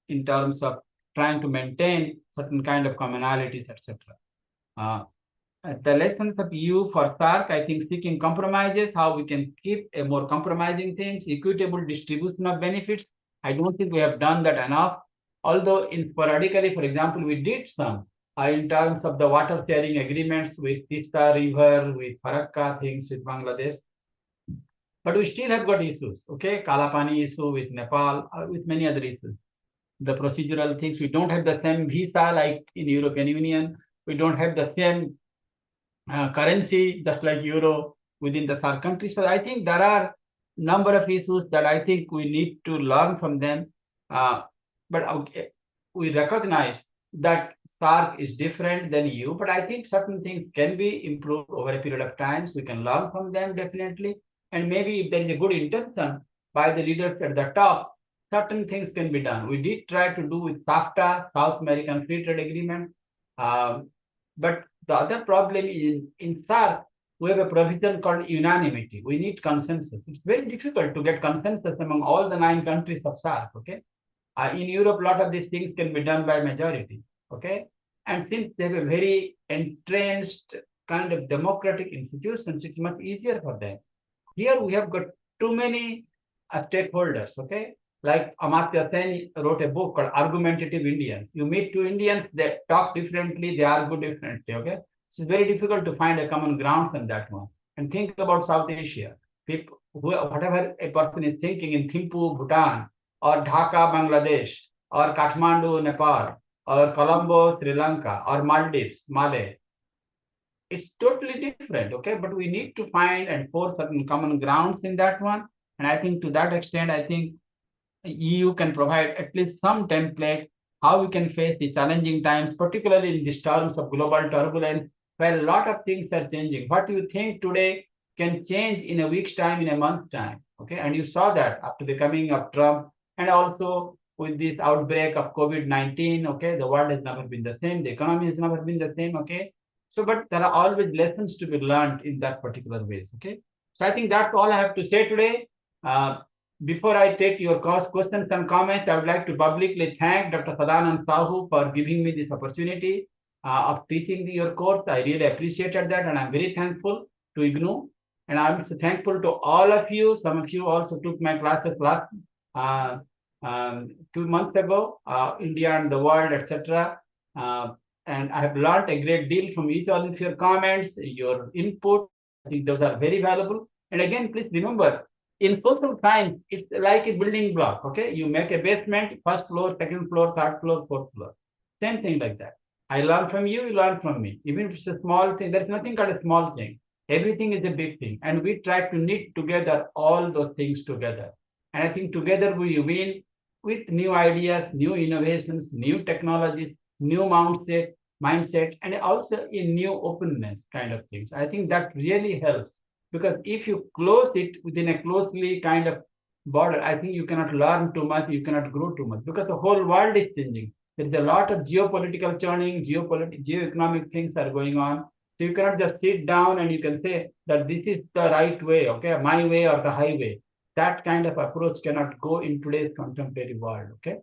in terms of trying to maintain certain kind of commonalities, etc. The lessons of EU for SAARC, I think seeking compromises, how we can keep a more compromising things, equitable distribution of benefits. I don't think we have done that enough. Although in sporadically, for example, we did some in terms of the water sharing agreements with Tista River, with Farakka things with Bangladesh. But we still have got issues, okay? Kalapani issue with Nepal, with many other issues. The procedural things, we don't have the same visa like in European Union. We don't have the same currency, just like euro within the SAARC countries. So I think there are number of issues that I think we need to learn from them. But okay, we recognize that SAARC is different than EU, but I think certain things can be improved over a period of time. So we can learn from them definitely. And maybe if there is a good intention by the leaders at the top, certain things can be done. We did try to do with SAFTA, South American Free Trade Agreement. But the other problem is in SAARC, we have a provision called unanimity. We need consensus. It's very difficult to get consensus among all the 9 countries of SAARC, okay? In Europe, a lot of these things can be done by majority, okay? And since they have a very entrenched kind of democratic institutions, it's much easier for them. Here we have got too many stakeholders, okay? Like Amartya Sen wrote a book called Argumentative Indians. You meet 2 Indians, they talk differently, they argue differently, okay? It's very difficult to find a common ground on that one. And think about South Asia. People, whatever a person is thinking in Thimphu, Bhutan, or Dhaka, Bangladesh, or Kathmandu, Nepal, or Colombo, Sri Lanka, or Maldives, Malay, it's totally different, okay? But we need to find and force certain common grounds in that one. And I think to that extent, I think EU can provide at least some template how we can face the challenging times, particularly in these terms of global turbulence, where a lot of things are changing. What you think today can change in a week's time, in a month's time, okay? And you saw that after the coming of Trump, and also with this outbreak of COVID-19, okay? The world has never been the same, the economy has never been the same, okay? So, but there are always lessons to be learned in that particular ways, okay? So I think that's all I have to say today. Before I take your questions and comments, I would like to publicly thank Dr. Sadanand Sahu for giving me this opportunity of teaching your course. I really appreciated that, and I'm very thankful to IGNOU. And I'm so thankful to all of you. Some of you also took my classes last 2 months ago, India and the world, etc. And I have learned a great deal from each of your comments, your input. I think those are very valuable. And again, please remember, in social science, it's like a building block, okay? You make a basement, first floor, second floor, third floor, fourth floor. Same thing like that. I learn from you, you learn from me. Even if it's a small thing, there's nothing called a small thing. Everything is a big thing. And we try to knit together all those things together. And I think together we win with new ideas, new innovations, new technologies, new mindset, and also in new openness kind of things. I think that really helps. Because if you close it within a closely kind of border, I think you cannot learn too much, you cannot grow too much, because the whole world is changing. There is a lot of geopolitical churning, geoeconomic things are going on. So you cannot just sit down and you can say that this is the right way, okay, my way or the highway. That kind of approach cannot go in today's contemporary world, okay?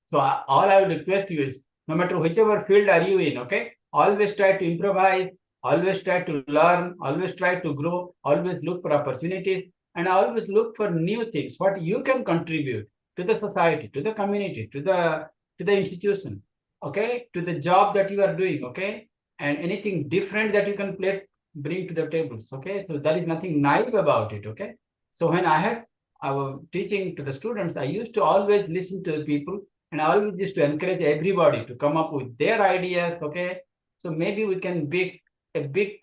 So all I would request you is, no matter whichever field are you in, okay, always try to improvise, always try to learn, always try to grow, always look for opportunities, and always look for new things, what you can contribute to the society, to the community, to the institution, okay, to the job that you are doing, okay, and anything different that you can bring to the tables, okay. So there is nothing naive about it, okay. So when I was teaching to the students, I used to always listen to the people, and I always used to encourage everybody to come up with their ideas, okay. So maybe we can make a big,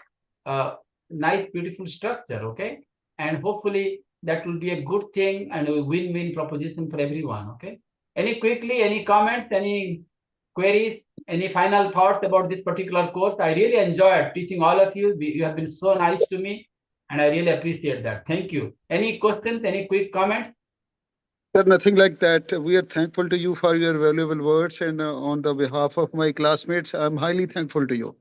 nice, beautiful structure, okay. And hopefully that will be a good thing and a win-win proposition for everyone, okay. Any comments, any queries, any final thoughts about this particular course? I really enjoyed teaching all of you. You have been so nice to me, and I really appreciate that. Thank you. Any questions, any quick comments? Sir, nothing like that. We are thankful to you for your valuable words, and on the behalf of my classmates, I'm highly thankful to you.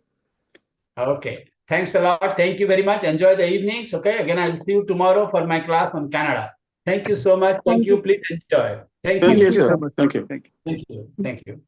Okay. Thanks a lot. Thank you very much. Enjoy the evenings. Okay. Again, I'll see you tomorrow for my class on Canada. Thank you so much. Thank you. Please enjoy. Thank you. Thank you, Thank you sir. so much. Thank you. Thank you. Thank you. Thank you.